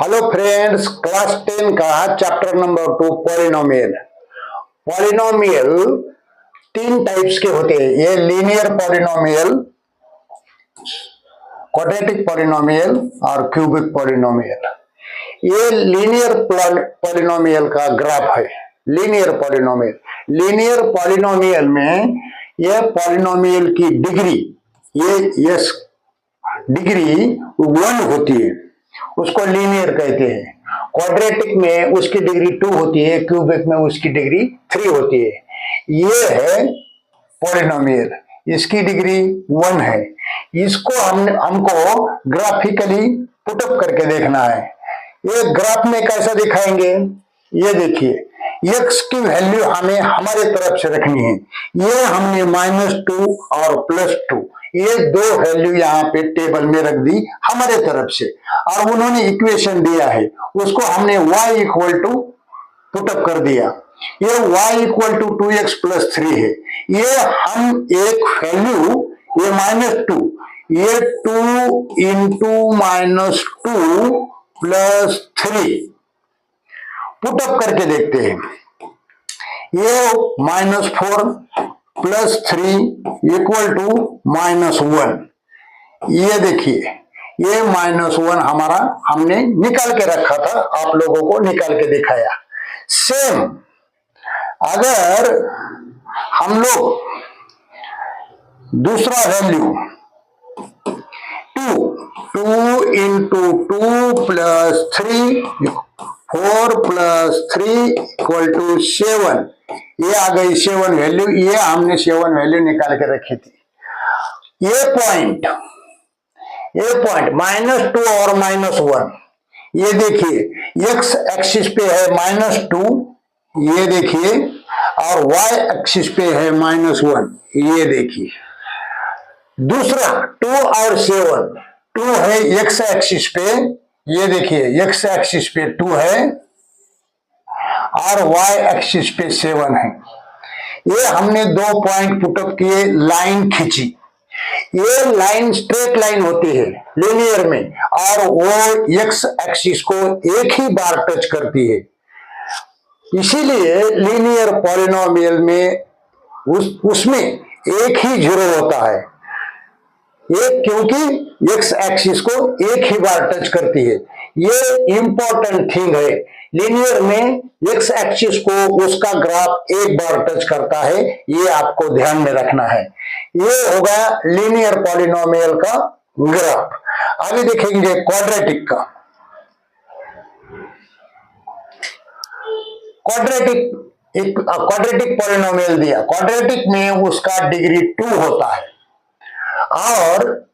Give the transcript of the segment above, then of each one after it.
Hello friends, class 10 का chapter number 2 polynomial. Polynomial तीन types के होते हैं। ये लीनियर पॉलिनोमियल, क्वाड्रेटिक पॉलिनोमियल और क्यूबिक पॉलिनोमियल। ये लीनियर पॉलिनोमियल का ग्राफ है। लीनियर पॉलिनोमियल में यह पॉलिनोमियल की डिग्री, ये डिग्री 1 होती है, उसको लीनियर कहते हैं। क्वाड्रेटिक में उसकी डिग्री 2 होती है, क्यूबिक में उसकी डिग्री 3 होती है। ये है पॉलिनोमियल, इसकी डिग्री 1 है। इसको हमको ग्राफिकली पुटअप करके देखना है। ये ग्राफ में कैसा दिखाएंगे, ये देखिए। x की वैल्यू हमें हमारे तरफ से रखनी है। ये हमने -2 और +2, ये दो वैल्यू यहाँ पे टेबल में रख दी हमारे तरफ से, और उन्होंने इक्वेशन दिया है, उसको हमने y इक्वल टू पुटअप कर दिया। ये y इक्वल टू 2x + 3 है। ये हम एक वैल्यू, ये -2, ये 2 इंटू -2 + 3 पुटअप करके देखते हैं। ये -4 + 3 इक्वल टू -1। ये देखिए, ये -1 हमारा हमने निकाल के रखा था, आप लोगों को निकाल के दिखाया। सेम अगर हम लोग दूसरा वैल्यू 2 इंटू 2 + 3 4 + 3 = 7, ये आ गई 7 वैल्यू। ये हमने 7 वैल्यू निकाल के रखी थी। ये पॉइंट -2 और -1, ये देखिए x एक्सिस पे है -2, ये देखिए, और y एक्सिस पे है -1, ये देखिए। दूसरा 2 और 7, 2 है x एक्सिस पे, ये देखिए x एक्सिस पे 2 है और y एक्सिस पे 7 है। ये हमने दो पॉइंट पुटअप किए, लाइन खींची। ये लाइन स्ट्रेट लाइन होती है लीनियर में, और वो x एक्सिस को एक ही बार टच करती है। इसीलिए लीनियर पॉलिनोमियल में उसमें एक ही जीरो होता है, क्योंकि x एक्सिस को एक ही बार टच करती है। ये इंपॉर्टेंट थिंग है। लीनियर में x एक्सिस को उसका ग्राफ एक बार टच करता है, ये आपको ध्यान में रखना है। ये होगा लीनियर पॉलिनोमियल का ग्राफ। अभी देखेंगे क्वाड्रेटिक का। क्वाड्रेटिक पॉलिनोमियल दिया, क्वाड्रेटिक में उसका डिग्री 2 होता है, और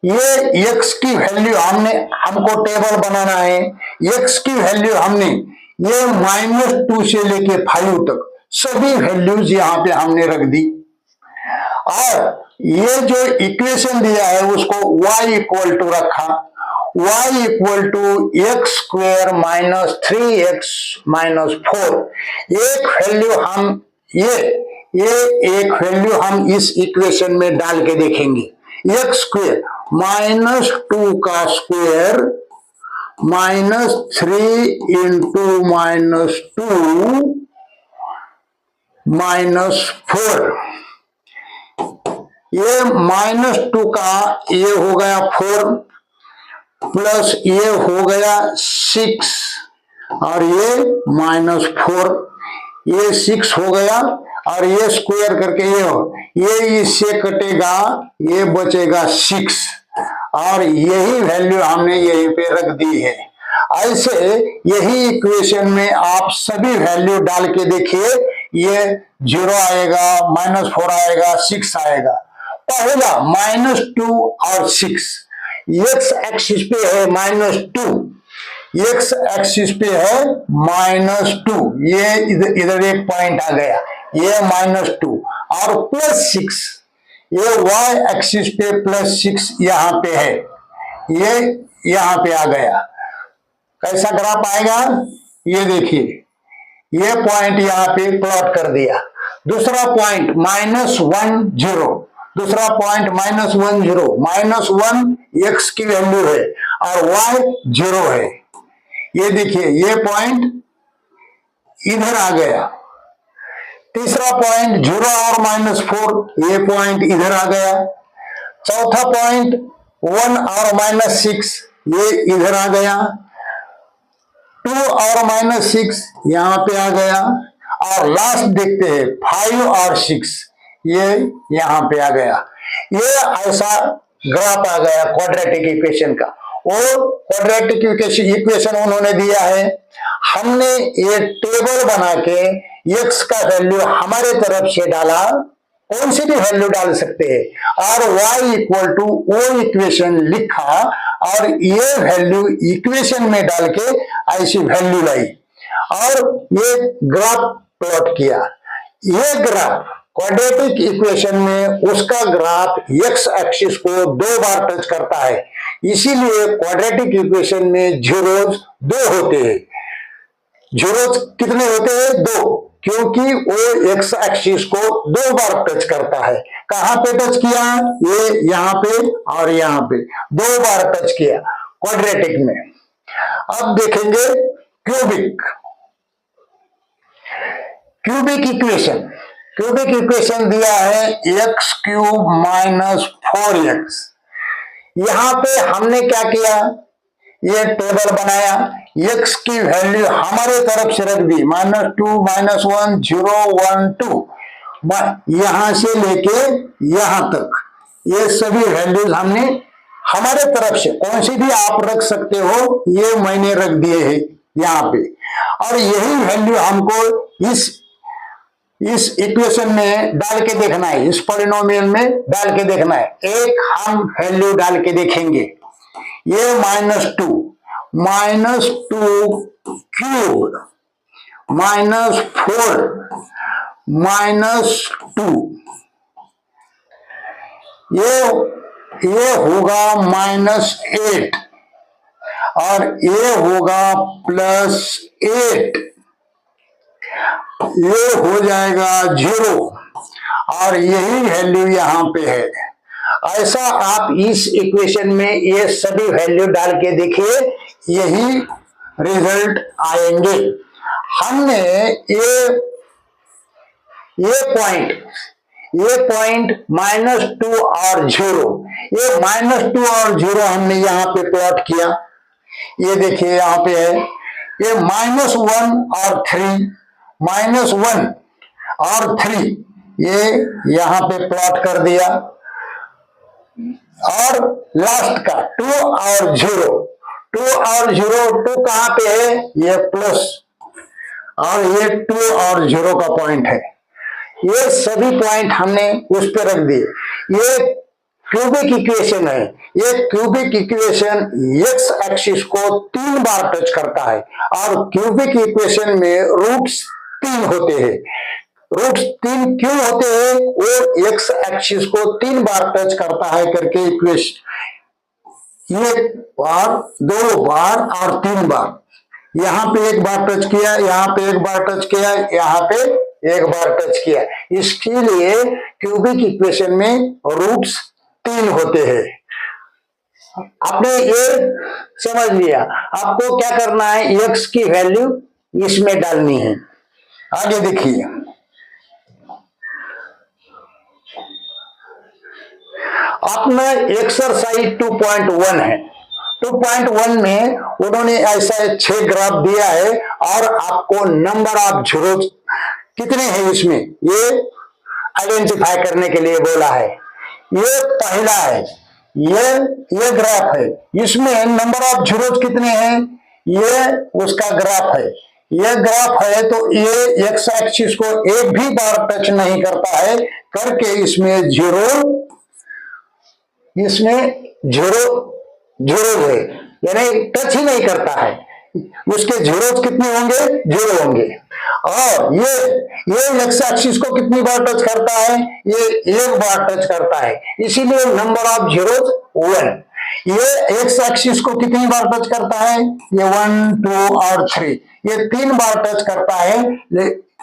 ये x की वैल्यू हमको टेबल बनाना है। x की वैल्यू हमने ये -2 से लेके 5 तक सभी वैल्यूज यहाँ पे हमने रख दी, और ये जो इक्वेशन दिया है उसको y इक्वल टू रखा, y equal to x² - 3x - 4। एक वैल्यू हम ये एक वैल्यू हम इस इक्वेशन में डाल के देखेंगे। x² -2 का स्क्वायर -3 इंटू -2 -4, ये -2 का ये हो गया 4, प्लस ये हो गया 6, और ये -4, ये 6 हो गया, और ये स्क्वायर करके ये इससे कटेगा, ये बचेगा 6, और यही वैल्यू हमने यहीं पे रख दी है। ऐसे यही इक्वेशन में आप सभी वैल्यू डाल के देखिए, ये 0 आएगा, -4 आएगा, 6 आएगा। पहला -2 और 6, x एक्सिस पे है -2, x एक्सिस पे है -2, ये इधर एक पॉइंट आ गया, ये -2, और +6, ये y एक्सिस पे +6 यहाँ पे है, ये यहाँ पे आ गया। कैसा ग्राफ आएगा, ये देखिए, ये पॉइंट यहाँ पे प्लॉट कर दिया। दूसरा पॉइंट -1 0, दूसरा पॉइंट -1 0, -1 x की वैल्यू है और y 0 है। ये देखिए ये पॉइंट इधर आ गया, तीसरा पॉइंट 0 और -4 ये पॉइंट इधर आ गया, चौथा पॉइंट 1 और -6 ये इधर आ गया, 2 और -6 यहां पे आ गया, और लास्ट देखते हैं 5 और 6 ये यहां पे आ गया। ये ऐसा ग्राफ आ गया क्वाड्रेटिक इक्वेशन का। और क्वाड्रेटिक इक्वेशन उन्होंने दिया है, हमने ये टेबल बना के x का वैल्यू हमारे तरफ से डाला, कौन सी भी वैल्यू डाल सकते हैं, और y इक्वल टू वो इक्वेशन लिखा और ये वैल्यू इक्वेशन में डाल के ऐसी वैल्यू लाई और ये ग्राफ प्लॉट किया। ये ग्राफ क्वाड्रेटिक इक्वेशन में उसका ग्राफ x एक्सिस को 2 बार टच करता है, इसीलिए क्वाड्रेटिक इक्वेशन में जीरोज 2 होते हैं। जीरोज कितने होते हैं? 2, क्योंकि वो x एक्सिस को 2 बार टच करता है। कहां पे टच किया? ये यहां पे और यहां पे 2 बार टच किया क्वाड्रेटिक में। अब देखेंगे क्यूबिक इक्वेशन। क्यूबिक इक्वेशन दिया है x³ - 4x। यहां पे हमने क्या किया, ये टेबल बनाया, x की वैल्यू हमारे तरफ से रख दी, -2 -1 0 1 2, यहां से लेके यहां तक ये सभी वैल्यूज हमने हमारे तरफ से, कौन सी भी आप रख सकते हो, ये मैंने रख दिए हैं यहां पे। और यही वैल्यू हमको इस इक्वेशन में डाल के देखना है, इस पॉलिनोमियल में डाल के देखना है। एक हम वैल्यू डाल के देखेंगे, ये -2 क्यूब -4 -2 ये होगा -8 और ये होगा +8, ये हो जाएगा 0 और यही वैल्यू यहां पे है। ऐसा आप इस इक्वेशन में ये सभी वैल्यू डाल के देखिए, यही रिजल्ट आएंगे। हमने ये पॉइंट -2 और 0, ये -2 और 0 हमने यहां पे प्लॉट किया। ये देखिए यहां पे है, ये -1 और 3, -1 और 3 ये यहां पे प्लॉट कर दिया, और लास्ट का 2 और 0, 2 कहां पे है, ये प्लस, और ये 2 और 0 का पॉइंट है। ये सभी पॉइंट हमने उस पर रख दिए। ये क्यूबिक इक्वेशन है। ये क्यूबिक इक्वेशन x एक्सिस को 3 बार टच करता है, और क्यूबिक इक्वेशन में रूट्स 3 होते हैं। रूट्स 3 क्यों होते हैं? वो x एक्सिस को 3 बार टच करता है करके इक्वेशन, 1 बार 2 बार और 3 बार, यहां पे 1 बार टच किया, यहां पे 1 बार टच किया, यहां पे 1 बार टच किया। इसके लिए क्यूबिक इक्वेशन में रूट्स 3 होते हैं। आपने ये समझ लिया। आपको क्या करना है, x की वैल्यू इसमें डालनी है। आगे देखिए, अपना एक्सरसाइज 2.1 है। 2.1 में उन्होंने ऐसा 6 ग्राफ दिया है, और आपको नंबर ऑफ जीरोज कितने हैं इसमें ये आइडेंटिफाई करने के लिए बोला है। ये पहला है, ये ग्राफ है, इसमें नंबर ऑफ जीरोज कितने हैं, ये उसका ग्राफ है। ये ग्राफ है तो ये एक्स एक्सिस को एक भी बार टच नहीं करता है करके इसमें जीरो है, यानी टच ही नहीं करता है। उसके जीरोज कितने होंगे, 0 होंगे। और ये एक्स एक्सिस को कितनी बार टच करता है, ये 1 बार टच करता है, इसीलिए नंबर ऑफ जीरोज 1। ये एक्स एक्सिस को कितनी बार टच करता है, ये 1 2 और 3, ये 3 बार टच करता है।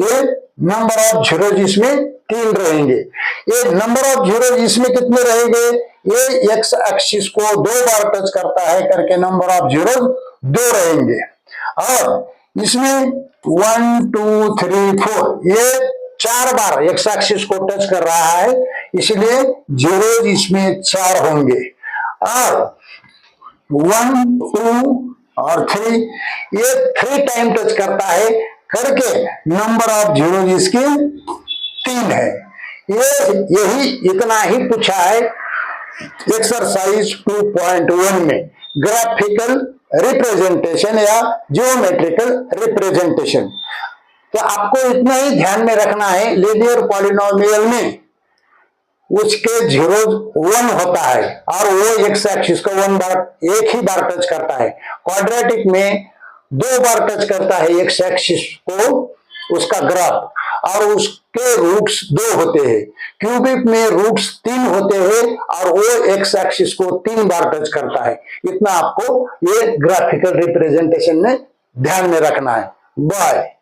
ये नंबर ऑफ जीरोज इसमें 3 रहेंगे। ये नंबर ऑफ जीरोज इसमें कितने रहेंगे, ये एक्स एक्सिस को 2 बार टच करता है करके नंबर ऑफ जीरोज 2 रहेंगे। और इसमें 1 2 3 4 ये 4 बार एक्स एक्सिस को टच कर रहा है, इसलिए जीरोज इसमें 4 होंगे। और 1 2 और 3 ये 3 टाइम टच करता है, करके नंबर ऑफ जीरोज इसके 3 है। यही इतना ही पूछा है एक्सरसाइज 2.1 में, ग्राफिकल रिप्रेजेंटेशन या ज्योमेट्रिकल रिप्रेजेंटेशन। तो आपको इतना ही ध्यान में रखना है, लीनियर पॉलिनोमियल में उसके जीरोज 1 होता है और वो एक्स एक्सिस को एक ही बार टच करता है। क्वाड्रेटिक में 2 बार टच करता है एक्स एक्सिस को उसका ग्राफ, और उसके रूट्स 2 होते हैं। क्यूबिक में रूट्स 3 होते हैं और वो एक्स एक्सिस को 3 बार टच करता है। इतना आपको ये ग्राफिकल रिप्रेजेंटेशन में ध्यान में रखना है। बाय।